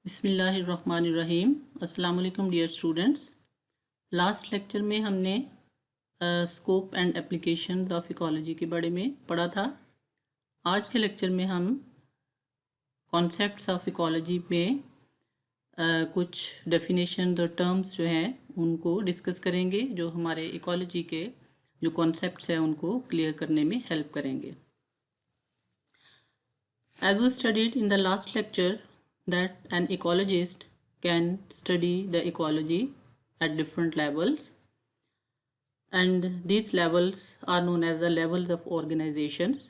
बिस्मिल्लाहिर्रहमानिर्रहीम। अस्सलाम वालेकुम डियर स्टूडेंट्स। लास्ट लेक्चर में हमने scope and applications of ecology के बारे में पढ़ा था। आज के लेक्चर में हम कॉन्सेप्ट्स ऑफ इकोलॉजी में कुछ डेफिनेशन और टर्म्स जो हैं उनको डिस्कस करेंगे, जो हमारे इकोलॉजी के जो कॉन्सेप्ट्स हैं उनको क्लियर करने में हेल्प करेंगे। As we studied in the last lecture that an ecologist can study the ecology at different levels, and these levels are known as the levels of organizations.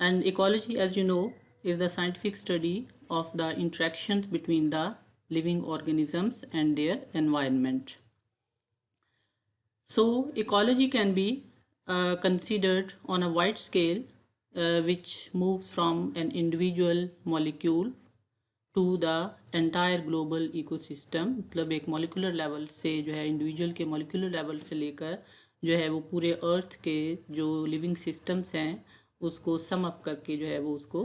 And ecology, as you know, is the scientific study of the interactions between the living organisms and their environment. So ecology can be considered on a wide scale, which moves from an individual molecule to the entire global ecosystem। मतलब एक molecular level से जो है individual के molecular level से लेकर जो है वो पूरे अर्थ के जो living systems हैं उसको sum up करके जो है वो उसको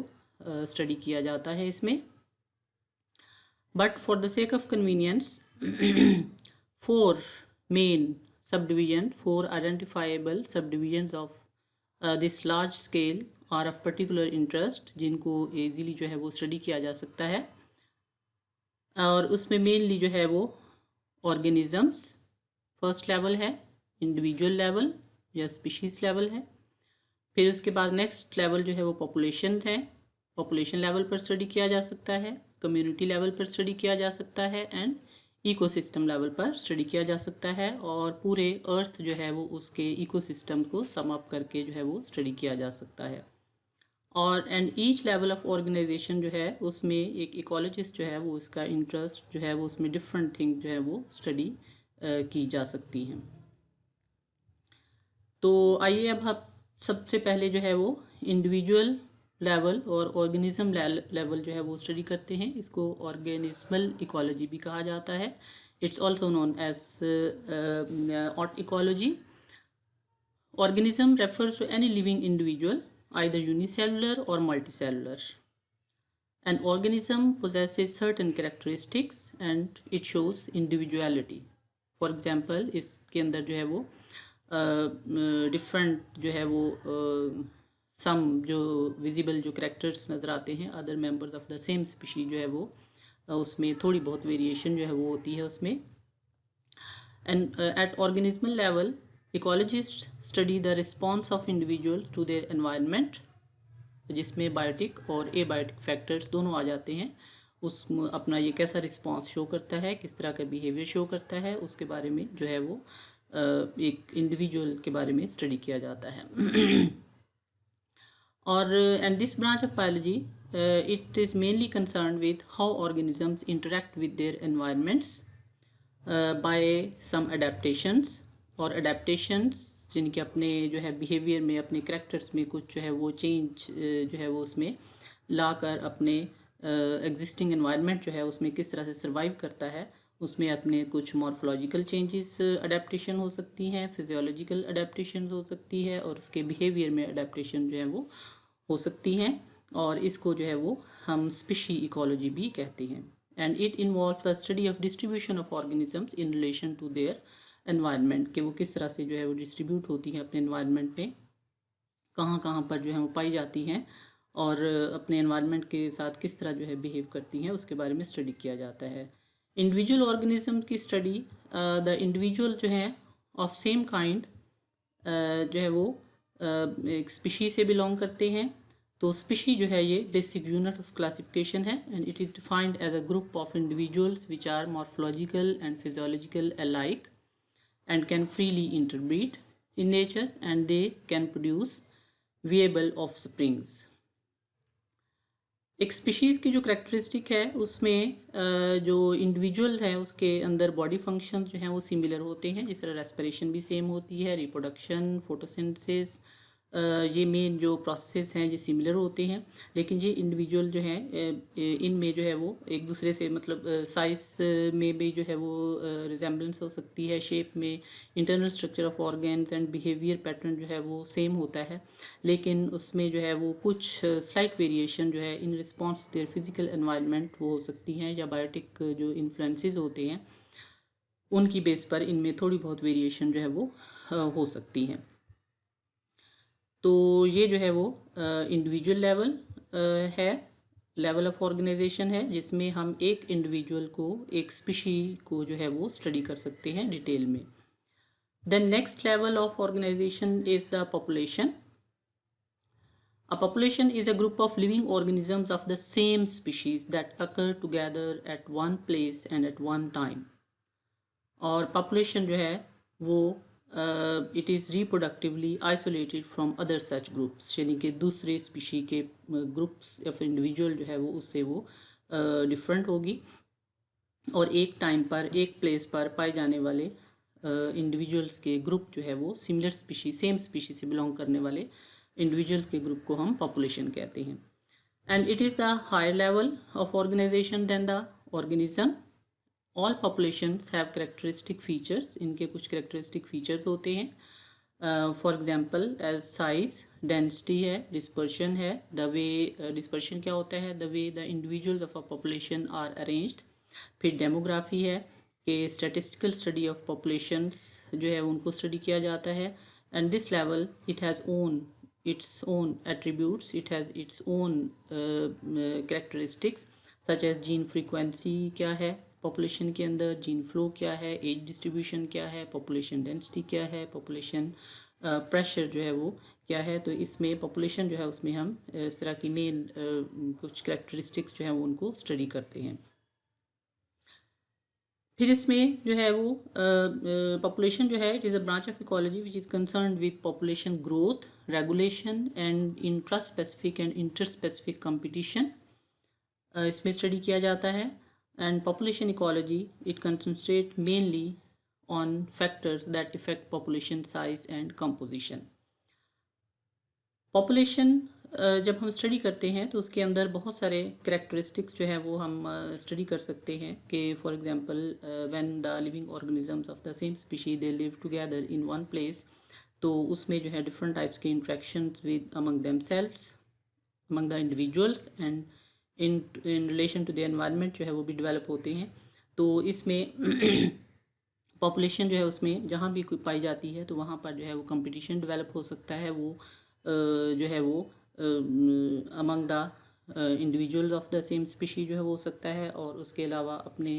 study किया जाता है इसमें। But for the sake of convenience, four main subdivisions, four identifiable subdivisions of this large scale are of particular interest, जिनको easily जो है वो study किया जा सकता है। और उसमें mainly जो है वो organisms first level है, individual level या species level है। फिर उसके बाद next level जो है वो population है, population level पर study किया जा सकता है, community level पर study किया जा सकता है and इकोसिस्टम लेवल पर स्टडी किया जा सकता है। और पूरे अर्थ जो है वो उसके इकोसिस्टम को सम अप करके जो है वो स्टडी किया जा सकता है। और and each level of organization जो है उसमें एक इकोलॉजिस्ट जो है वो उसका इंटरेस्ट जो है वो उसमें डिफरेंट थिंग जो है वो स्टडी की जा सकती हैं। तो आइए अब हम सबसे पहले जो है वो इंडिविजुअल लेवल और ऑर्गेनिज्म लेवल जो है वो स्टडी करते हैं। इसको ऑर्गेनिज्मल इकोलॉजी भी कहा जाता है। It's also known as ecology. Organism refers to any living individual, either unicellular or multicellular. An organism possesses certain characteristics and it shows individuality. For example, इसके अंदर जो है वो डिफरेंट जो है वो सम जो विजिबल जो करेक्टर्स नज़र आते हैं other members of the same species जो है वो उसमें थोड़ी बहुत वेरिएशन जो है वो होती है उसमें। And at organismal level ecologists study the response of individuals to their environment, जिसमें बायोटिक और एबायोटिक फैक्टर्स दोनों आ जाते हैं। उस अपना ये कैसा रिस्पांस शो करता है, किस तरह का बिहेवियर शो करता है, उसके बारे में जो है वो एक इंडिविजुअल के बारे में स्टडी किया जाता है। और and this branch of biology it is mainly concern with how organisms interact with their environments by some adaptations. और अडेप्टेशंस जिनके अपने जो है बिहेवियर में अपने करैक्टर्स में कुछ जो है वो चेंज जो है वो उसमें लाकर अपने एग्जिस्टिंग एनवायरनमेंट जो है उसमें किस तरह से सर्वाइव करता है, उसमें अपने कुछ मॉर्फोलॉजिकल चेंजेस अडेप्टेशन हो सकती हैं, फिजियोलॉजिकल अडेप्टेशन हो सकती है और उसके बिहेवियर में अडेप्टेशन जो है वो हो सकती हैं। और इसको जो है वो हम स्पीशी इकोलॉजी भी कहते हैं। And it involves the study of distribution of organisms in relation to their environment, कि वो किस तरह से जो है वो डिस्ट्रीब्यूट होती हैं अपने एनवायरनमेंट में, कहाँ कहाँ पर जो है वो पाई जाती हैं और अपने एनवायरनमेंट के साथ किस तरह जो है बिहेव करती हैं, उसके बारे में स्टडी किया जाता है। इंडिविजुअल ऑर्गेनिज्म की स्टडी, द इंडिविजुअल जो है ऑफ सेम काइंड जो है वो एक स्पीशी से बिलोंग करते हैं। तो स्पीशी जो है ये बेसिक यूनिट ऑफ क्लासिफिकेशन है and it is defined as a group of individuals which are morphological and physiological alike and can freely interbreed in nature and they can produce viable offsprings। एक species की जो characteristic है उसमें जो individual है उसके अंदर बॉडी फंक्शन जो हैं वो सिमिलर होते हैं, जिस तरह रेस्पिरेशन भी सेम होती है, रिप्रोडक्शन, फोटोसिंथेसिस, ये मेन जो प्रोसेस हैं ये सिमिलर होते हैं, लेकिन ये इंडिविजुअल जो हैं इनमें जो है वो एक दूसरे से मतलब साइज़ में भी जो है वो रिजेम्बलेंस हो सकती है, शेप में, internal structure of organs and behaviour pattern जो है वो सेम होता है, लेकिन उसमें जो है वो कुछ स्लाइट वेरिएशन जो है in response to their physical environment वो हो सकती हैं, या बायोटिक जो इन्फ्लुएंसेस होते हैं उनकी बेस पर इनमें थोड़ी बहुत वेरिएशन जो है वो हो सकती हैं। तो ये जो है वो इंडिविजुअल लेवल है, लेवल ऑफ ऑर्गेनाइजेशन है, जिसमें हम एक इंडिविजुअल को, एक स्पीशी को जो है वो स्टडी कर सकते हैं डिटेल में। Then next level of organization is the population. A population is a group of living organisms of the same species that occur together at one place and at one time. और population जो है वो it is reproductively isolated from other such groups, यानी कि दूसरे species के groups या फिर इंडिविजुअल जो है वो उससे वो डिफरेंट होगी, और एक टाइम पर एक प्लेस पर पाए जाने वाले इंडिविजुअल्स के ग्रुप जो है वो सिमिलर स्पीशी, सेम स्पीशी से बिलोंग करने वाले इंडिविजुअल्स के ग्रुप को हम पॉपुलेशन कहते हैं। And it is the higher level of organization than the organism. All populations have characteristic features, इनके कुछ करेक्टरिस्टिक फीचर्स होते हैं। For example as size, density है, डिस्पर्शन है, द वे डिस्पर्शन क्या होता है, the way the individuals of a population are arranged. फिर डेमोग्राफी है कि स्टैटिस्टिकल स्टडी ऑफ पॉपुलेशंस जो है उनको स्टडी किया जाता है, and this level it has its own attributes, it has its own characteristics such as gene frequency क्या है पॉपुलेशन के अंदर, जीन फ्लो क्या है, एज डिस्ट्रीब्यूशन क्या है, पॉपुलेशन डेंसिटी क्या है, पॉपुलेशन प्रेशर जो है वो क्या है। तो इसमें पॉपुलेशन जो है उसमें हम इस तरह की मेन कुछ करेक्टरिस्टिक्स जो है वो उनको स्टडी करते हैं। फिर इसमें जो है वो पॉपुलेशन जो है it is a branch of ecology which is concern with population growth, regulation and intra specific and inter specific competition, इसमें स्टडी किया जाता है। And population ecology it concentrate mainly on factors that effect population size and composition. Population जब हम study करते हैं तो उसके अंदर बहुत सारे करेक्टरिस्टिक्स जो है वो हम स्टडी कर सकते हैं कि for example when the living organisms of the same species they live together in one place, तो उसमें जो है डिफरेंट टाइप्स के interactions with among themselves, among the individuals and in relation to the environment जो है वो भी develop होते हैं। तो इसमें पॉपुलेशन जो है उसमें जहाँ भी कोई पाई जाती है तो वहाँ पर जो है वो कंपटीशन डेवलप हो सकता है, वो जो है वो among the individuals of the same species जो है वो हो सकता है, और उसके अलावा अपने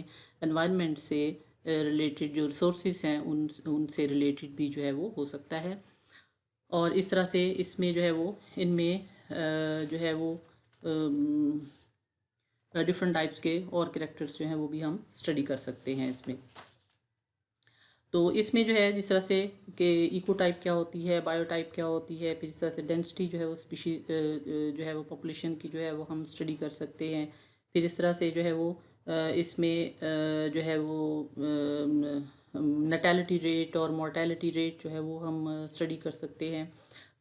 एनवायरनमेंट से रिलेटेड जो रिसोर्सेज हैं उनसे रिलेटेड भी जो है वो हो सकता है। और इस तरह से इसमें जो है वो इनमें जो है वो डिफरेंट टाइप्स के और कैरेक्टर्स जो हैं वो भी हम स्टडी कर सकते हैं इसमें। तो इसमें जो है जिस तरह से कि इको टाइप क्या होती है, बायो टाइप क्या होती है, फिर इस तरह से डेंसिटी जो है वो स्पीशी जो है वो पॉपुलेशन की जो है वो हम स्टडी कर सकते हैं। फिर इस तरह से जो है वो इसमें जो है वो नैटेलिटी रेट और मोर्टेलिटी रेट जो है वो हम स्टडी कर सकते हैं।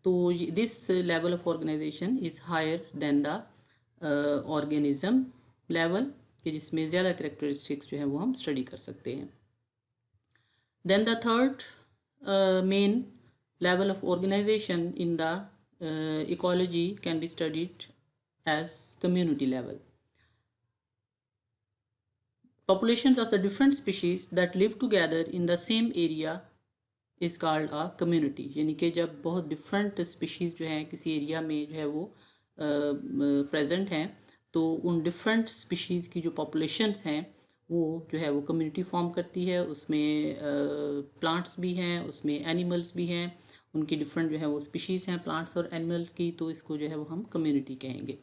तो this level of organization is higher than the organism level, कि जिसमें ज़्यादा करेक्टरिस्टिक्स जो है वो हम स्टडी कर सकते हैं। Then the third main level of organization in the ecology can be studied as community level. Populations of the different species that live together in the same area is called a community, यानी कि जब बहुत different species जो हैं किसी area में जो है वो present हैं, तो उन different species की जो populations हैं वो जो है वो कम्युनिटी फॉर्म करती है। उसमें प्लांट्स भी हैं, उसमें एनिमल्स भी हैं, उनकी डिफरेंट जो है वो स्पीशीज़ हैं प्लांट्स और एनिमल्स की, तो इसको जो है वो हम कम्युनिटी कहेंगे।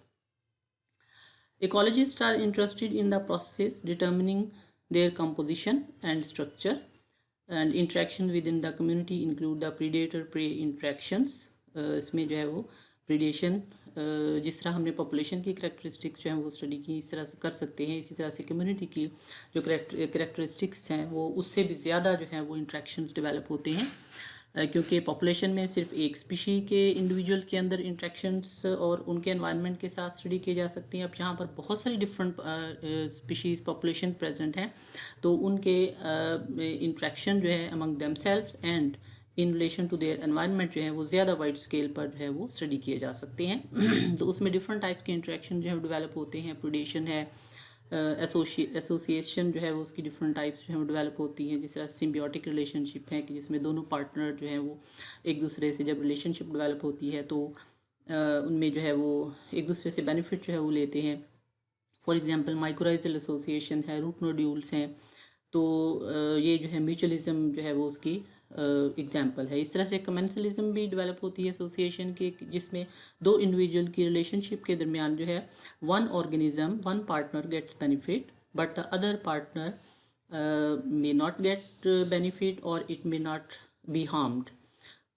Ecologist are interested in the process determining their composition and structure and interaction with in the community include the predator prey interactions. इसमें जो है वो प्रीडेशन जिस तरह हमने पॉपुलेशन की करेक्टरिस्टिक्स जो हैं वो स्टडी की, इस तरह से कर सकते हैं। इसी तरह से कम्युनिटी की जो करेक्टरिस्टिक्स हैं वो उससे भी ज़्यादा जो है वो इंट्रैक्शंस डेवलप होते हैं। क्योंकि पॉपुलेशन में सिर्फ एक स्पीशी के इंडिविजुअल के अंदर इंट्रैक्शंस और उनके एनवायरनमेंट के साथ स्टडी किए जा सकते हैं। अब जहाँ पर बहुत सारी डिफरेंट स्पीशीज़ पॉपुलेशन प्रेजेंट हैं तो उनके इंट्रैक्शन जो है among themselves and in relation to their environment जो है वो ज़्यादा वाइड स्केल पर जो है वो स्टडी किए जा सकते हैं। तो उसमें डिफरेंट टाइप के इंट्रैक्शन जो है डेवलप होते हैं। प्रेडेशन है, एसोसिएशन जो है वो उसकी डिफरेंट टाइप्स जो है वो डेवलप होती हैं। जिस तरह सिम्बियोटिक रिलेशनशिप है कि जिसमें दोनों पार्टनर जो हैं वो एक दूसरे से जब रिलेशनशिप डेवलप होती है तो उनमें जो है वो एक दूसरे से बेनिफिट जो है वो लेते हैं। फॉर एग्जांपल माइक्रोराइजल एसोसिएशन है, रूट नोड्यूल्स हैं, तो ये जो है म्यूचुअलिज्म जो है वो उसकी एग्जांपल है। इस तरह से कमेंसलिज्म भी डेवलप होती है एसोसिएशन की, जिसमें दो इंडिविजुअल की रिलेशनशिप के दरमियान जो है one organism, one partner gets benefit but the other partner may not get benefit और it may not be harmed.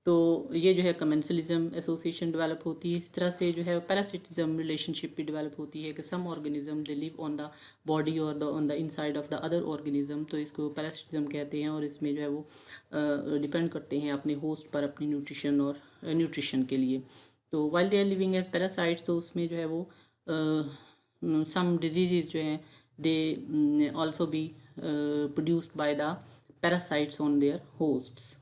तो ये जो है कमेंसलिज्म एसोसिएशन डेवलप होती है। इस तरह से जो है पैरासिटिज्म रिलेशनशिप भी डेवलप होती है कि some organism they live on the body और the on the inside of the other organism, तो इसको पैरासिटिज्म कहते हैं। और इसमें जो है वो डिपेंड करते हैं अपने होस्ट पर अपनी न्यूट्रिशन और न्यूट्रिशन के लिए। तो while they are living as parasites, तो उसमें जो है वो सम डिजीज़ जो हैं they also be produced by the parasites on their hosts.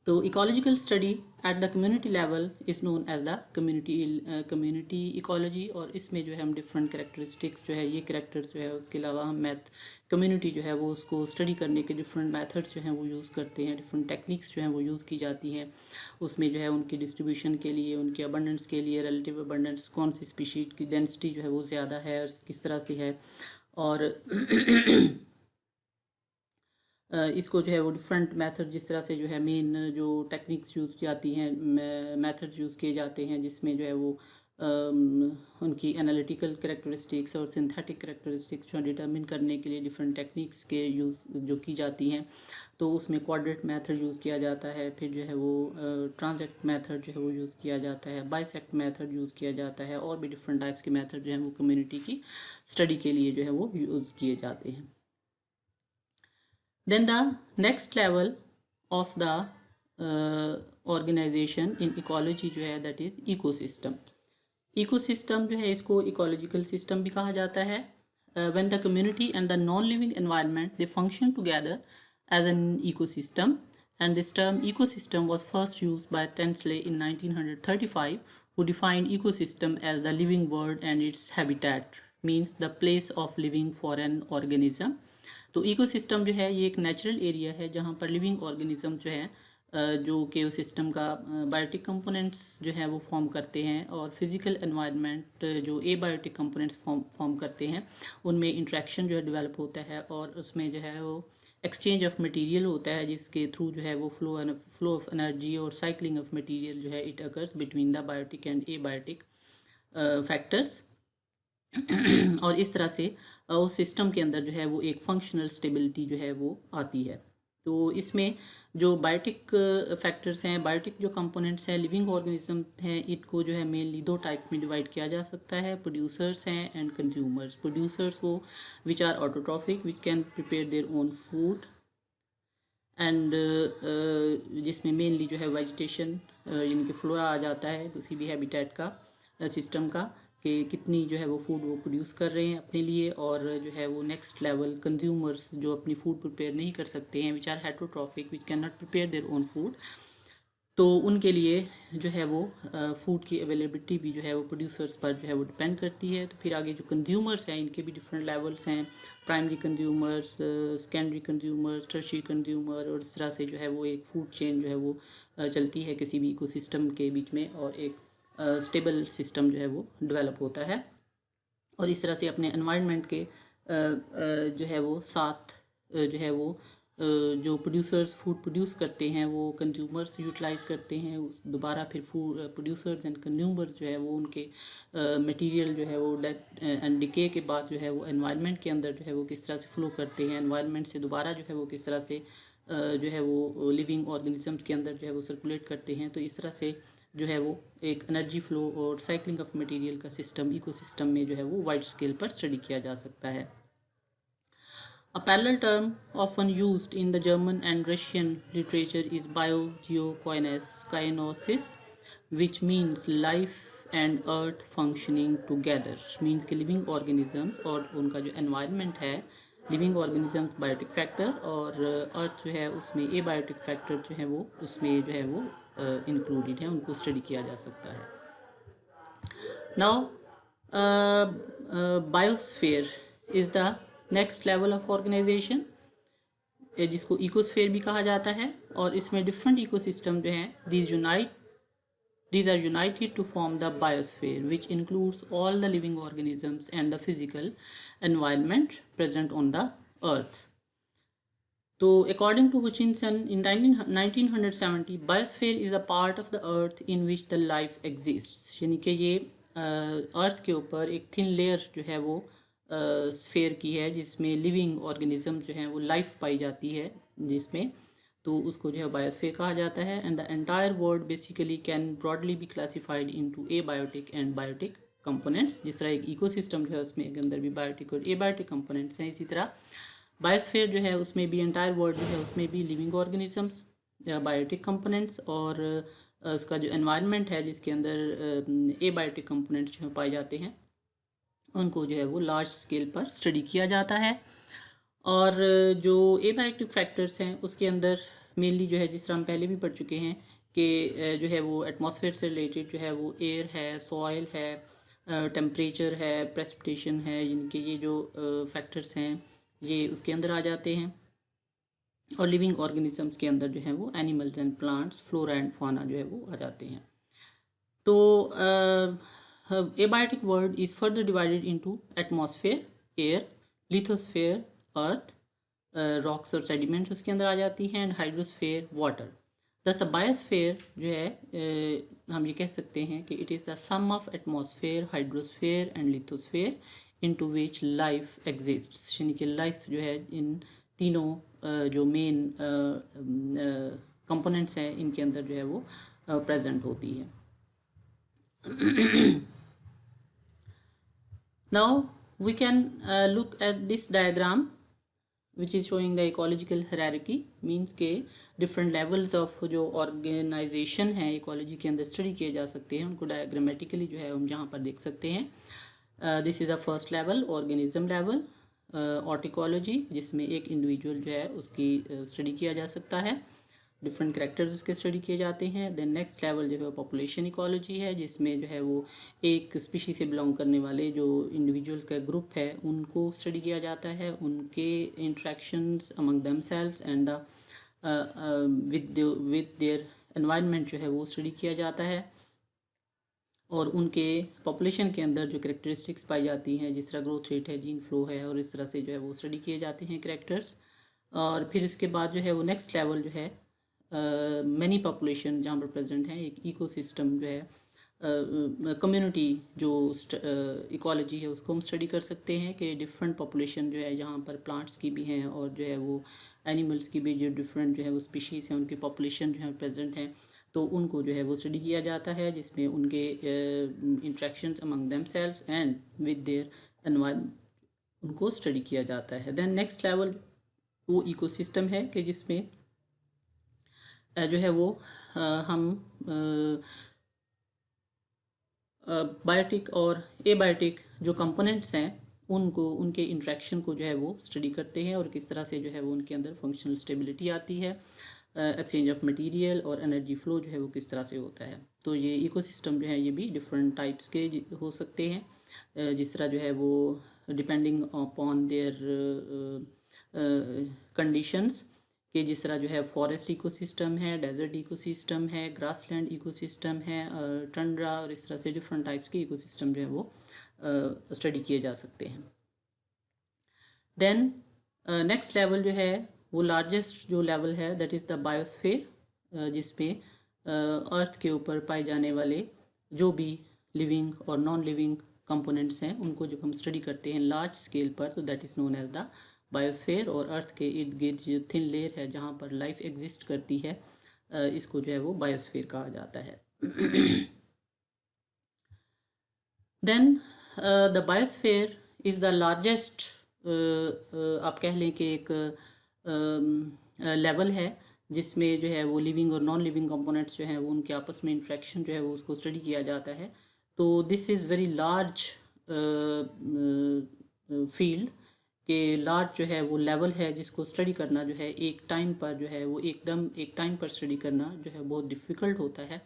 तो ecological study at the community level is known as the community ecology. और इसमें जो है हम डिफरेंट कैरेक्टरिस्टिक्स जो है ये कैरेक्टर्स जो है उसके अलावा हम कम्युनिटी जो है वो उसको स्टडी करने के डिफरेंट मेथड्स जो हैं वो यूज़ करते हैं, डिफरेंट टेक्निक्स जो हैं वो यूज़ की जाती हैं। उसमें जो है उनकी डिस्ट्रीब्यूशन के लिए, उनके अबंडेंस के लिए, रिलेटिव अबंडेंस, कौन सी स्पीशीज की डेंसिटी जो है वो ज़्यादा है और किस तरह से है, और इसको जो है वो डिफरेंट मेथड जिस तरह से जो है मेन जो टेक्निक्स यूज़ जाती हैं, मेथड्स यूज़ किए जाते हैं, जिसमें जो है वो उनकी एनालिटिकल कैरेक्टरिस्टिक्स और सिंथेटिक कैरेक्टरिस्टिक्स जो डिटरमिन करने के लिए डिफरेंट टेक्निक्स के यूज़ जो की जाती हैं। तो उसमें क्वाड्रेट मेथड यूज़ किया जाता है, फिर जो है वो ट्रांजेक्ट मेथड जो है वो यूज़ किया जाता है, बाइसेक्ट मेथड यूज़ किया जाता है, और भी डिफरेंट टाइप्स के मेथड जो है वो कम्युनिटी की स्टडी के लिए जो है वो यूज़ किए जाते हैं। Then the next level of the organization in ecology जो है that is ecosystem. Ecosystem जो है इसको ecological system भी कहा जाता है। When the community and the non-living environment they function together as an ecosystem, and this term ecosystem was first used by Tinsley in 1935, who defined ecosystem as the living world and its habitat, means the place of living for an organism. तो ecosystem जो है ये एक natural area है जहाँ पर living organism जो है जो कि उस सिस्टम का बायोटिक कंपोनेंट्स जो है वो फॉर्म करते हैं, और फिजिकल एनवायरनमेंट जो एबायोटिक कंपोनेंट्स फॉर्म करते हैं, उनमें इंट्रैक्शन जो है डेवलप होता है, और उसमें जो है वो एक्सचेंज ऑफ मटेरियल होता है, जिसके थ्रू जो है वो फ्लो ऑफ एनर्जी और साइकिलिंग ऑफ मटेरियल जो है it occurs between the biotic and abiotic factors. और इस तरह से उस सिस्टम के अंदर जो है वो एक फंक्शनल स्टेबिलिटी जो है वो आती है। तो इसमें जो बायोटिक फैक्टर्स हैं, बायोटिक जो कंपोनेंट्स हैं, लिविंग ऑर्गेनिज्म हैं, इनको जो है मेनली दो टाइप में डिवाइड किया जा सकता है। प्रोड्यूसर्स हैं एंड कंज्यूमर्स। प्रोड्यूसर्स वो which are autotrophic which can prepare their own food, and जिसमें मेनली जो है वेजिटेशन इनके फ्लोरा आ जाता है किसी भी हैबिटेट का सिस्टम का, कि कितनी जो है वो फूड वो प्रोड्यूस कर रहे हैं अपने लिए। और जो है वो नेक्स्ट लेवल कंज्यूमर्स जो अपनी फूड प्रिपेयर नहीं कर सकते हैं, which are heterotrophic which can not prepare their own food, तो उनके लिए जो है वो फूड की अवेलेबिलिटी भी जो है वो प्रोड्यूसर्स पर जो है वो डिपेंड करती है। तो फिर आगे जो कंज्यूमर्स हैं इनके भी डिफरेंट लेवल्स हैं, primary consumers, secondary consumers, tertiary consumer, और इस तरह से जो है वो एक फूड चेन जो है वो चलती है किसी भी इकोसिस्टम के बीच में, और एक स्टेबल सिस्टम जो है वो डेवलप होता है। और इस तरह से अपने एनवायरनमेंट के जो है वो साथ जो है वो जो प्रोड्यूसर्स फूड प्रोड्यूस करते हैं वो कंज्यूमर्स यूटिलाइज करते हैं, उस दोबारा फिर फूड प्रोड्यूसर्स एंड कंज्यूमर्स जो है वो उनके मटेरियल जो है वो डेथ एंड डिके के बाद जो है वो एनवायरनमेंट के अंदर जो है वो किस तरह से फ्लो करते हैं, एनवायरनमेंट से दोबारा जो है वो किस तरह से जो है वो लिविंग ऑर्गेनिजम्स के अंदर जो है वो सर्कुलेट करते हैं। तो इस तरह से जो है वो एक एनर्जी फ्लो और साइक्लिंग ऑफ मटेरियल का सिस्टम इकोसिस्टम में जो है वो वाइड स्केल पर स्टडी किया जा सकता है। A parallel term often used in the German and Russian literature is biogeokinesis, which means life and earth functioning together. Means कि living organisms और उनका जो environment है, living organisms बायोटिक फैक्टर और अर्थ जो है उसमें एबायोटिक फैक्टर जो है वो उसमें जो है वो इंक्लूडेड है, उनको स्टडी किया जा सकता है. Now, biosphere is the next level of organization, जिसको इकोस्फेयर भी कहा जाता है. और इसमें डिफरेंट इकोसिस्टम जो हैं these are united to form the biosphere, which includes all the living organisms and the physical environment present on the earth. So according to Hutchinson in 1970, biosphere is a part of the earth in which the life exists. यानी कि ये अर्थ के ऊपर एक thin layer जो है वो sphere की है जिसमें लिविंग ऑर्गेनिज्म जो है वो लाइफ पाई जाती है जिसमें, तो उसको जो है बायोस्फीयर कहा जाता है. And the entire world basically can broadly be classified into abiotic and biotic components. जिस तरह एक इकोसिस्टम जो है उसमें के अंदर भी बायोटिक और एबायोटिक कंपोनेंट्स हैं, इसी तरह बायोस्फीयर जो है उसमें भी एंटायर वर्ल्ड जो है उसमें भी लिविंग ऑर्गेनिजम्स या बायोटिक कंपोनेंट्स और उसका जो एनवायरनमेंट है जिसके अंदर एबायोटिक कंपोनेंट्स जो पाए जाते हैं उनको जो है वो लार्ज स्केल पर स्टडी किया जाता है. और जो एबायोटिक फैक्टर्स हैं उसके अंदर मेनली जो है जिस तरह हम पहले भी पढ़ चुके हैं कि जो है वो एटमॉस्फेयर से रिलेटेड जो है वो एयर है, सॉइल है, टेम्परेचर है, प्रेसिपिटेशन है, जिनके ये जो फैक्टर्स हैं ये उसके अंदर आ जाते हैं. और लिविंग ऑर्गेनिजम्स के अंदर जो है वो animals and plants, flora and fauna जो है वो आ जाते हैं. तो abiotic world is further divided into atmosphere, air, lithosphere, earth, rocks और सेडिमेंट्स उसके अंदर आ जाती हैं, and hydrosphere, water. Thus biosphere जो है हम ये कह सकते हैं कि it is the sum of atmosphere, hydrosphere and lithosphere into which life exists. यानी कि लाइफ जो है इन तीनों जो मेन कंपोनेंट्स हैं इनके अंदर जो है वो प्रेजेंट होती है. Now we can look at this diagram which is showing the ecological hierarchy. means के different levels of जो organization है ecology के अंदर study किए जा सकते हैं, उनको diagrammatically जो है हम यहाँ पर देख सकते हैं. This is the first level, organism level, ऑर्टिकोलॉजी, जिसमें एक इंडिविजुअल जो है उसकी स्टडी किया जा सकता है, डिफरेंट करेक्टर्स उसके स्टडी किए जाते हैं. देन नेक्स्ट लेवल जो है पॉपुलेशन इकोलॉजी है, जिसमें जो है वो एक स्पीशी से बिलोंग करने वाले जो इंडिविजुअल्स का ग्रुप है उनको स्टडी किया जाता है, उनके interactions among themselves and the with their environment जो है वो स्टडी किया जाता है. और उनके पॉपुलेशन के अंदर जो करेक्टरिस्टिक्स पाई जाती हैं, जिस तरह ग्रोथ रेट है, जीन फ्लो है, और इस तरह से जो है वो स्टडी किए जाते हैं करेक्टर्स. और फिर इसके बाद जो है वो नेक्स्ट लेवल जो है मैनी पॉपुलेशन जहाँ पर प्रेजेंट है, एक इकोसिस्टम जो है कम्युनिटी जो इकोलॉजी है उसको हम स्टडी कर सकते हैं कि डिफरेंट पॉपुलेशन जो है जहाँ पर प्लांट्स की भी हैं और जो है वो एनिमल्स की भी जो डिफरेंट जो है वो स्पीशीज़ हैं उनकी पॉपुलेशन जो है प्रेजेंट हैं, तो उनको जो है वो स्टडी किया जाता है, जिसमें उनके interactions among themselves and with their environment उनको स्टडी किया जाता है. देन नेक्स्ट लेवल वो इकोसिस्टम है कि जिसमें जो है वो हम बायोटिक और एबायोटिक जो कंपोनेंट्स हैं उनको उनके इंट्रैक्शन को जो है वो स्टडी करते हैं और किस तरह से जो है वो उनके अंदर फंक्शनल स्टेबिलिटी आती है, एक्सचेंज ऑफ मटेरियल और एनर्जी फ्लो जो है वो किस तरह से होता है. तो ये इकोसिस्टम जो है ये भी डिफरेंट टाइप्स के हो सकते हैं, जिस तरह जो है वो डिपेंडिंग अपॉन देयर कंडीशंस कि जिस तरह जो है फॉरेस्ट इकोसिस्टम है, डेजर्ट इकोसिस्टम है, ग्रासलैंड इकोसिस्टम है, टंड्रा, और इस तरह से डिफरेंट टाइप्स के इकोसिस्टम जो है वो स्टडी किए जा सकते हैं. देन नेक्स्ट लेवल जो है वो लार्जेस्ट जो लेवल है दैट इज़ द बायोस्फीयर, जिसमें अर्थ के ऊपर पाए जाने वाले जो भी लिविंग और नॉन लिविंग कंपोनेंट्स हैं उनको जब हम स्टडी करते हैं लार्ज स्केल पर, तो that is known as the biosphere. और अर्थ के इर्द गिर्द जो थिन लेयर है जहाँ पर लाइफ एग्जिस्ट करती है इसको जो है वो बायोस्फीयर कहा जाता है. Then the biosphere is the largest आप कह लें कि एक लेवल है जिसमें जो है वो लिविंग और नॉन लिविंग कंपोनेंट्स जो हैं वो उनके आपस में इंट्रैक्शन जो है वो उसको स्टडी किया जाता है। तो this is very large field के लार्ज जो है वो लेवल है जिसको स्टडी करना जो है एक टाइम पर जो है वो एकदम एक टाइम पर स्टडी करना जो है बहुत डिफ़िकल्ट होता है।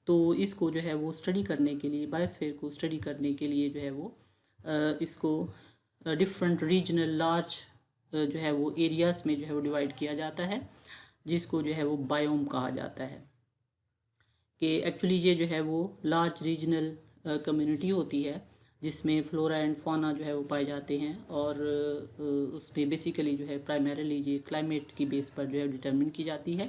तो इसको जो है वो स्टडी करने के लिए बायोस्फीयर को स्टडी करने के लिए जो है वो इसको डिफरेंट रीजनल लार्ज जो है वो एरियाज़ में जो है वो डिवाइड किया जाता है, जिसको जो है वो बायोम कहा जाता है। कि एक्चुअली ये जो है वो लार्ज रीजनल कम्युनिटी होती है जिसमें फ्लोरा एंड फौना जो है वो पाए जाते हैं, और उसमें बेसिकली जो है प्राइमरीली ये क्लाइमेट की बेस पर जो है डिटरमिन की जाती है।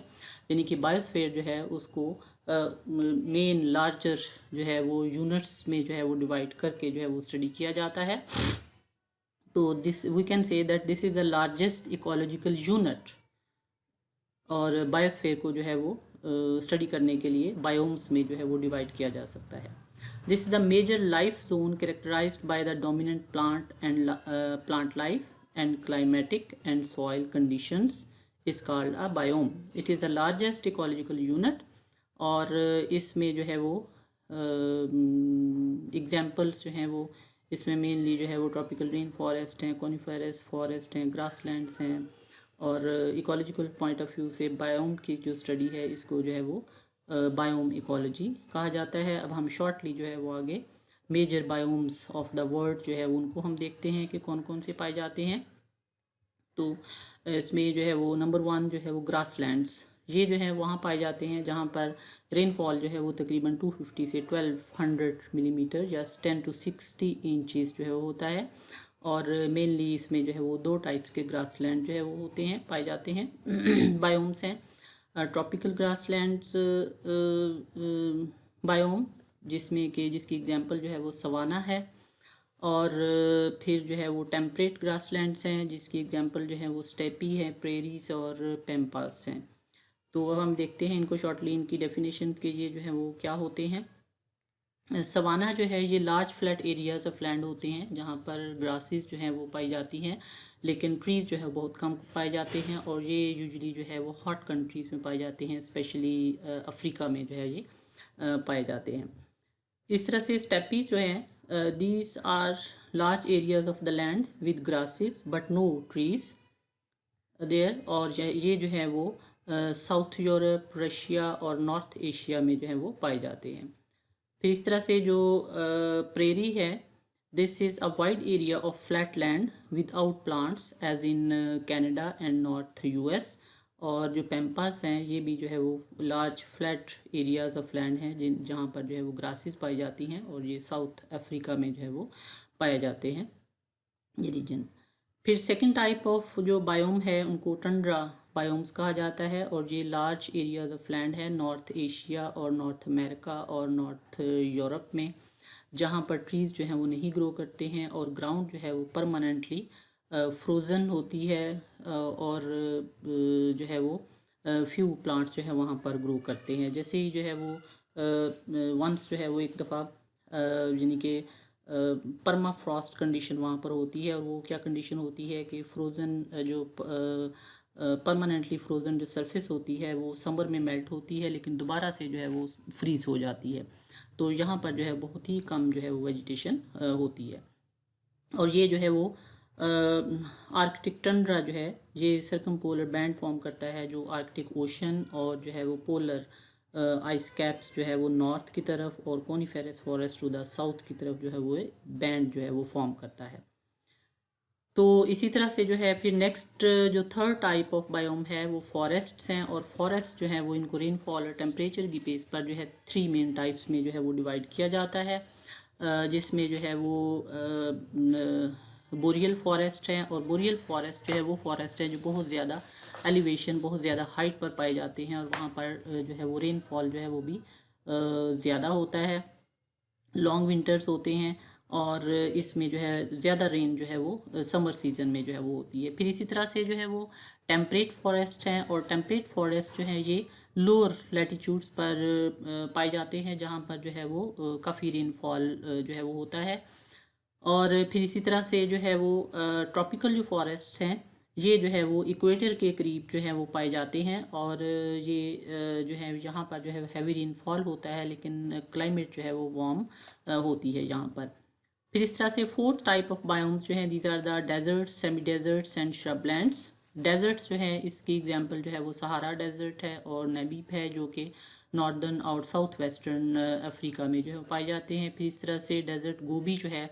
यानी कि बायोस्फीयर जो है उसको मेन लार्जर जो है वो यूनिट्स में जो है वो डिवाइड करके जो है वो स्टडी किया जाता है। तो this we can say that this is the largest ecological unit, और बायोस्फीयर को जो है वो स्टडी करने के लिए बायोम्स में जो है वो डिवाइड किया जा सकता है। This is the major life zone characterized by the dominant plant life and climatic and soil conditions is called a biome. It is the largest ecological unit, और इसमें जो है वो एग्जाम्पल्स जो हैं वो इसमें मेनली जो है वो ट्रॉपिकल रेन फॉरेस्ट हैं, कॉनिफेरस फॉरेस्ट हैं, ग्रासलैंड्स हैं, और इकोलॉजिकल पॉइंट ऑफ व्यू से बायोम की जो स्टडी है इसको जो है वो बायोम इकोलॉजी कहा जाता है। अब हम शॉर्टली जो है वो आगे major biomes of the world जो है उनको हम देखते हैं कि कौन कौन से पाए जाते हैं। तो इसमें जो है वो नंबर 1 जो है वो ग्रासलैंड्स, ये जो है वहाँ पाए जाते हैं जहाँ पर रेनफॉल जो है वो तकरीबन 250 से 1200 मिलीमीटर या 10 to 60 इंचज़ जो है वो होता है। और मेनली इसमें जो है वो 2 टाइप्स के ग्रासलैंड जो है वो होते हैं, पाए जाते हैं बायोम्स हैं। ट्रॉपिकल ग्रासलैंड्स बायोम, जिसमें कि जिसकी एग्जांपल जो है वो सवाना है, और फिर जो है वो टेम्परेट ग्रासलैंड्स हैं जिसकी एग्जांपल जो है वो स्टेपी है, प्रेरीज और पेम्पास हैं। तो अब हम देखते हैं इनको शॉर्टली, इनकी डेफिनेशन के ये जो है वो क्या होते हैं। सवाना जो है ये large flat areas of land होते हैं जहाँ पर ग्रासेस जो हैं वो पाई जाती हैं, लेकिन ट्रीज़ जो है बहुत कम पाए जाते हैं, और ये यूजुअली जो है वो हॉट कंट्रीज़ में पाए जाते हैं, स्पेशली अफ्रीका में जो है ये पाए जाते हैं। इस तरह से स्टेपीज जो हैं these are large areas of the land with grasses but no trees there, और ये जो है वो साउथ यूरोप, रशिया और नॉर्थ एशिया में जो है वो पाए जाते हैं। फिर इस तरह से जो प्रेरी है, this is a wide area of flat land without plants as in Canada and north US, और जो पैम्पास हैं ये भी जो है वो large flat areas of land हैं जिन जहाँ पर जो है वो ग्रासेस पाई जाती हैं, और ये साउथ अफ्रीका में जो है वो पाए जाते हैं ये रीजन। फिर सेकंड टाइप ऑफ जो बायोम है उनको टंड्रा बायोम्स कहा जाता है, और ये लार्ज एरियाज ऑफ लैंड है नॉर्थ एशिया और नॉर्थ अमेरिका और नॉर्थ यूरोप में, जहाँ पर ट्रीज़ जो हैं वो नहीं ग्रो करते हैं, और ग्राउंड जो है वो परमानेंटली फ्रोज़न होती है, और जो है वो फ्यू प्लांट्स जो है वहाँ पर ग्रो करते हैं। जैसे ही जो है वो वंस जो है वो एक दफ़ा यानी कि परमा फ्रॉस्ट कंडीशन वहाँ पर होती है, और वो क्या कंडीशन होती है कि फ्रोज़न जो परमानेंटली फ्रोज़न जो सरफेस होती है वो समर में मेल्ट होती है, लेकिन दोबारा से जो है वो फ्रीज़ हो जाती है। तो यहाँ पर जो है बहुत ही कम जो है वो वेजिटेशन होती है, और ये जो है वो आर्कटिक टंड्रा जो है ये सर्कमपोलर बैंड फॉर्म करता है जो आर्कटिक ओशन और जो है वो पोलर आइस कैप्स जो है वो नॉर्थ की तरफ, और coniferous forest to the south की तरफ जो है वो बैंड जो है वो फॉर्म करता है। तो इसी तरह से जो है फिर नेक्स्ट जो थर्ड टाइप ऑफ बायोम है वो फॉरेस्ट्स हैं, और फॉरेस्ट जो है वो इनको रेनफॉल और टेम्परेचर की बेस पर जो है 3 मेन टाइप्स में जो है वो डिवाइड किया जाता है, जिसमें जो है वो बोरियल फॉरेस्ट है, और बोरियल फॉरेस्ट जो है वो फॉरेस्ट है जो बहुत ज़्यादा एलिवेशन बहुत ज़्यादा हाइट पर पाए जाते हैं, और वहाँ पर जो है वो रेनफॉल जो है वो भी ज़्यादा होता है, लॉन्ग विंटर्स होते हैं, और इसमें जो है ज़्यादा रेन जो है वो समर सीज़न में जो है वो होती है। फिर इसी तरह से जो है वो टेम्परेट फॉरेस्ट हैं, और टेम्परेट फॉरेस्ट जो है ये लोअर लैटिट्यूड्स पर पाए जाते हैं जहाँ पर जो है वो काफ़ी रेनफॉल जो है वो होता है, और फिर इसी तरह से जो है वो ट्रॉपिकल जो फॉरेस्ट हैं ये जो है वो इक्वेटर के करीब जो है वो पाए जाते हैं, और ये जो है यहाँ पर जो है हैवी रेनफॉल होता है, लेकिन क्लाइमेट जो है वो वार्म होती है यहाँ पर। फिर इस तरह से फोर्थ टाइप ऑफ बायोम्स जो है these are the desert, semi deserts and shrublands. Deserts जो है इसकी एग्जांपल जो है वो सहारा डेजर्ट है और नबीब है, जो कि नॉर्दर्न और साउथ वेस्टर्न अफ्रीका में जो है पाए जाते हैं। फिर इस तरह से डेजर्ट गोबी जो है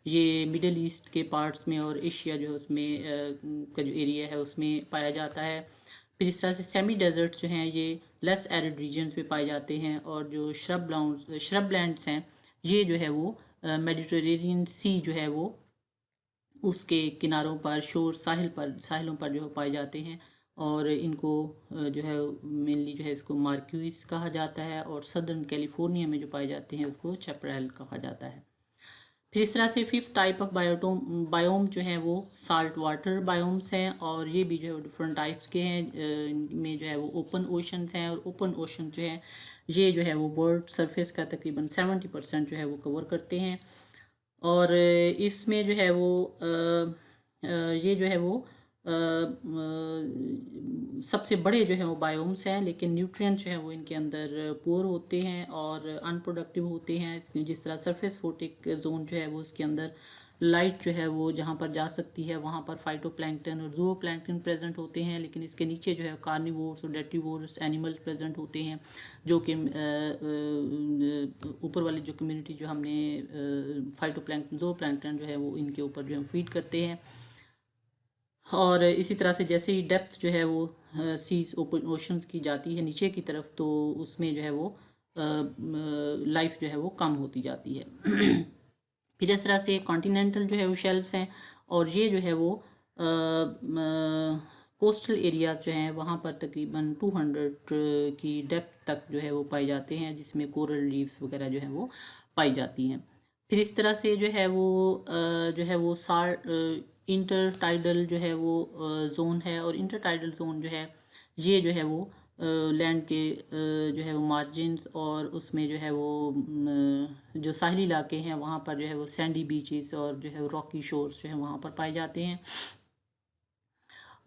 ये मिडल ईस्ट के पार्ट्स में और एशिया जो है उसमें का जो एरिया है उसमें पाया जाता है। फिर इस तरह से सेमी डेजर्ट जो हैं ये लेस एरिड रीजन्स में पाए जाते हैं, और जो श्रब लैंड्स हैं ये जो है वो मेडिटेरेनियन सी जो है वो उसके किनारों पर, साहिलों पर जो है पाए जाते हैं, और इनको जो है मेनली जो है इसको मार्क्यूइस कहा जाता है, और सदर्न कैलिफोर्निया में जो पाए जाते हैं उसको चैपरेल कहा जाता है। फिर इस तरह से फिफ्थ टाइप ऑफ बायोम जो है वो साल्ट वाटर बायोम्स हैं, और ये भी जो है डिफरेंट टाइप्स के हैं। इनमें जो है वो ओपन ओशंस हैं, और ओपन ओशन जो है ये जो है वो वर्ल्ड सरफेस का तकरीबन 70% जो है वो कवर करते हैं। और इसमें जो है वो ये जो है वो सबसे बड़े जो है वो बायोम्स हैं, लेकिन न्यूट्रिएंट जो है वो इनके अंदर पुअर होते हैं और अनप्रोडक्टिव होते हैं। जिस तरह सरफेस फोटिक जोन जो है वो उसके अंदर लाइट जो है वो जहाँ पर जा सकती है वहाँ पर फाइटोप्लैंक्टन और जूओप्लैंक्टन प्रेजेंट होते हैं, लेकिन इसके नीचे जो है कार्निवोर्स और डेट्रीवोर्स एनिमल प्रेजेंट होते हैं, जो कि ऊपर वाली जो कम्युनिटी जो हमने फाइटोप्लैंक्टन जूओप्लैंक्टन जो है वो इनके ऊपर जो है फीड करते हैं। और इसी तरह से जैसे ही डेप्थ जो है वो सीज ओपन ओशंस की जाती है नीचे की तरफ, तो उसमें जो है वो लाइफ जो है वो कम होती जाती है। फिर इस तरह से कॉन्टिनेंटल जो है वो शेल्फ्स हैं, और ये जो है वो कोस्टल एरिया जो हैं वहाँ पर तकरीबन 200 की डेप्थ तक जो है वो पाए जाते हैं, जिसमें कोरल रीफ्स वगैरह जो है वो पाई जाती हैं। फिर इस तरह से जो है वो जो है वो इंटर टाइडल जो है वो जोन है, और इंटर टाइडल जोन जो है ये जो है वो लैंड के जो है वो मार्जिन्स, और उसमें जो है वो जो साहली इलाके हैं वहाँ पर जो है वो सैंडी बीचेस और जो है रॉकी शोर्स जो है वहाँ पर पाए जाते हैं।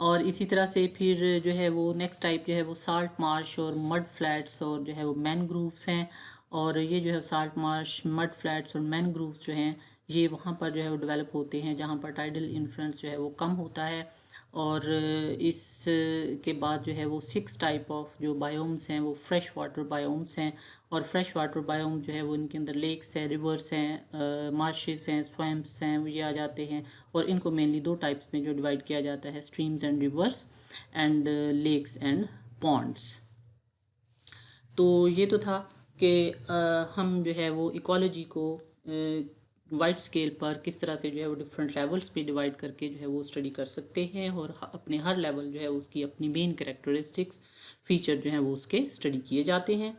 और इसी तरह से फिर जो है वो नेक्स्ट टाइप जो है वो साल्ट मार्श और मड फ्लैट्स और जो है वो मैनग्रूव्स हैं, और ये जो है साल्ट मार्श, मड फ्लैट्स और मैनग्रूव्स जो हैं ये वहाँ पर जो है वो डेवलप होते हैं जहाँ पर टाइडल इन्फ्लुएंस जो है वो कम होता है। और इस के बाद जो है वो 6 टाइप ऑफ जो बायोम्स हैं वो फ्रेश वाटर बायोम्स हैं, और फ्रेश वाटर बायोम जो है वो इनके अंदर लेक्स हैं, रिवर्स हैं, मार्शेस हैं, स्वैम्प्स हैं, ये आ जाते हैं। और इनको मेनली 2 टाइप्स में जो डिवाइड किया जाता है, streams and rivers and lakes and ponds. तो ये तो था कि हम जो है वो इकोलॉजी को वाइड स्केल पर किस तरह से जो है वो डिफरेंट लेवल्स पे डिवाइड करके जो है वो स्टडी कर सकते हैं, और अपने हर लेवल जो है उसकी अपनी मेन कैरेक्टरिस्टिक्स फीचर जो है वो उसके स्टडी किए जाते हैं।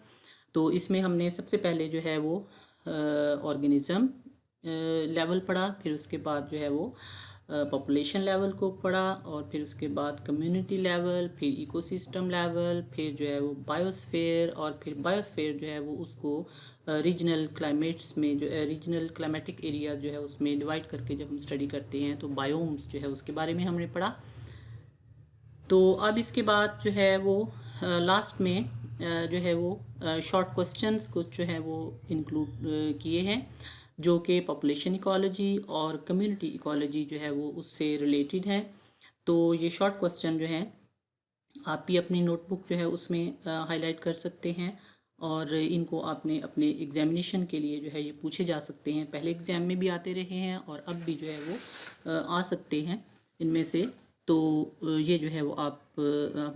तो इसमें हमने सबसे पहले जो है वो ऑर्गेनिज़म लेवल पढ़ा, फिर उसके बाद जो है वो पॉपुलेशन लेवल को पढ़ा, और फिर उसके बाद कम्युनिटी लेवल, फिर इकोसिस्टम लेवल, फिर जो है वो बायोस्फीयर, और फिर बायोस्फीयर जो है वो उसको रीजनल क्लाइमेट्स में जो रीजनल क्लाइमेटिक एरिया जो है उसमें डिवाइड करके जब हम स्टडी करते हैं तो बायोम्स जो है उसके बारे में हमने पढ़ा। तो अब इसके बाद जो है वो लास्ट में जो है वो शॉर्ट क्वेश्चंस कुछ जो है वो इंक्लूड किए हैं, जो कि पॉपुलेशन इकोलॉजी और कम्युनिटी इकोलॉजी जो है वो उससे रिलेटेड है। तो ये शॉर्ट क्वेश्चन जो है आप भी अपनी नोटबुक जो है उसमें हाईलाइट कर सकते हैं, और इनको आपने अपने एग्जामिनेशन के लिए जो है ये पूछे जा सकते हैं। पहले एग्ज़ाम में भी आते रहे हैं और अब भी जो है वो आ सकते हैं इनमें से। तो ये जो है वो आप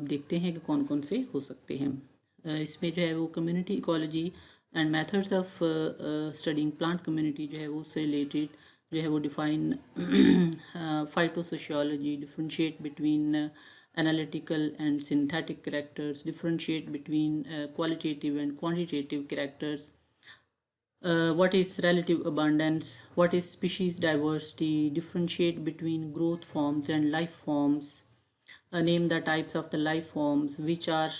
देखते हैं कि कौन कौन से हो सकते हैं। इसमें जो है वो community ecology and methods of studying plant community जो है वो उससे रिलेटेड जो है वो define phytosociology, differentiate between analytical and synthetic characters, differentiate between qualitative and quantitative characters, what is relative abundance, what is species diversity, differentiate between growth forms and life forms, name the types of the life forms, which are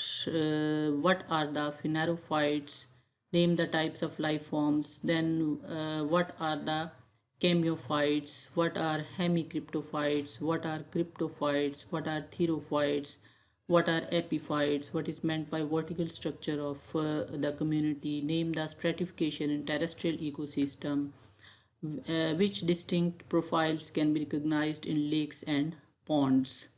what are the phanerophytes, name the types of life forms, then what are the chemiophytes, what are hemicryptophytes, what are cryptophytes, what are therophytes, what are epiphytes, what is meant by vertical structure of the community, name the stratification in terrestrial ecosystem, which distinct profiles can be recognized in lakes and ponds.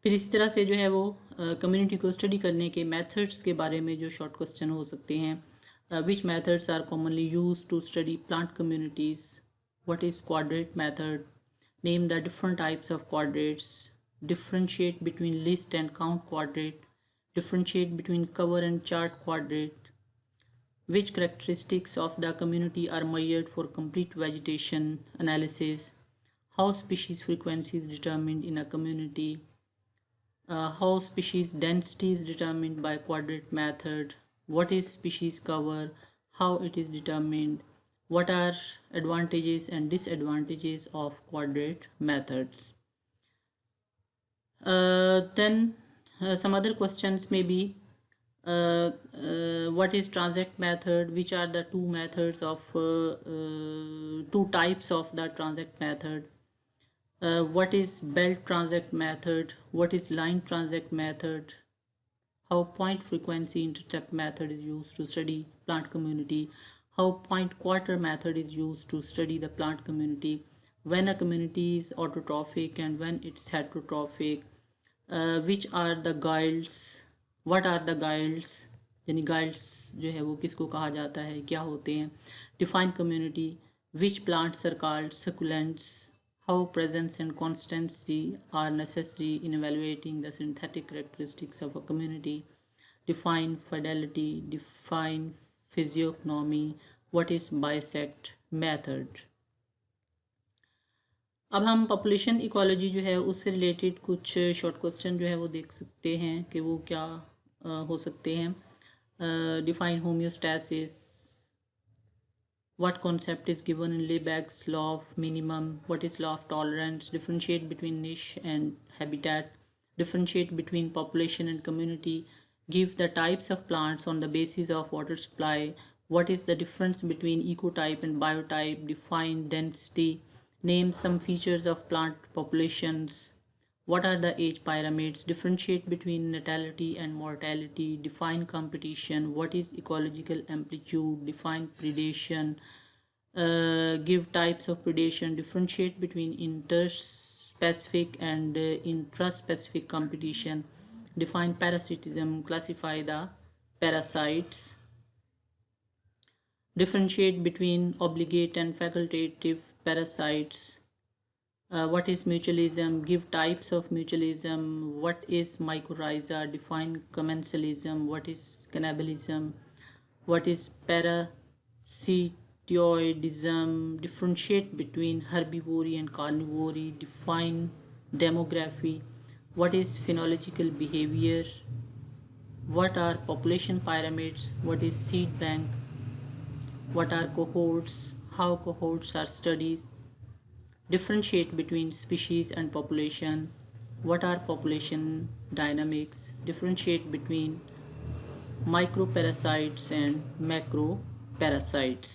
फिर इसी तरह से जो है वो community को study करने के मेथड्स के बारे में जो शॉर्ट क्वेश्चन हो सकते हैं. Which methods are commonly use to study plant communities, what is quadrat method, name the different types of quadrats, differentiate between list and count quadrate, differentiate between cover and chart quadrate, which characteristics of the community are measured for complete vegetation analysis, how species frequency is determined in a community, how species density is determined by quadrate method, what is species cover, how it is determined, what are advantages and disadvantages of quadrate methods. Then some other questions may be what is transact method, which are the two methods of two types of the transact method, what is belt transact method, what is line transact method, how point frequency intercept method is used to study plant community, how point quarter method is used to study the plant community, when a community is autotrophic and when it's heterotrophic, which are the guilds, what are the guilds, यानी guilds जो है वो किसको कहा जाता है, क्या होते हैं, define community, which plants are called succulents, how presence and constancy are necessary in evaluating the synthetic characteristics of a community, define fidelity, define physiognomy, what is bisect method. अब हम पॉपुलेशन इकोलॉजी जो है उससे related कुछ short question जो है वो देख सकते हैं कि वो क्या हो सकते हैं. Define homeostasis, what concept is given in Liebig's law of minimum, what is law of tolerance, differentiate between niche and habitat, differentiate between population and community, give the types of plants on the basis of water supply, what is the difference between ecotype and biotype, define density, name some features of plant populations, what are the age pyramids, differentiate between natality and mortality, define competition, what is ecological amplitude, define predation, give types of predation, differentiate between interspecific and intraspecific competition, define parasitism, classify the parasites, differentiate between obligate and facultative parasites, what is mutualism, give types of mutualism, what is mycorrhiza, define commensalism, what is cannibalism, what is parasitoidism, differentiate between herbivory and carnivory, define demography, what is phenological behavior, what are population pyramids, what is seed bank, what are cohorts, how cohorts are studied, differentiate between species and population, what are population dynamics, differentiate between microparasites and macroparasites.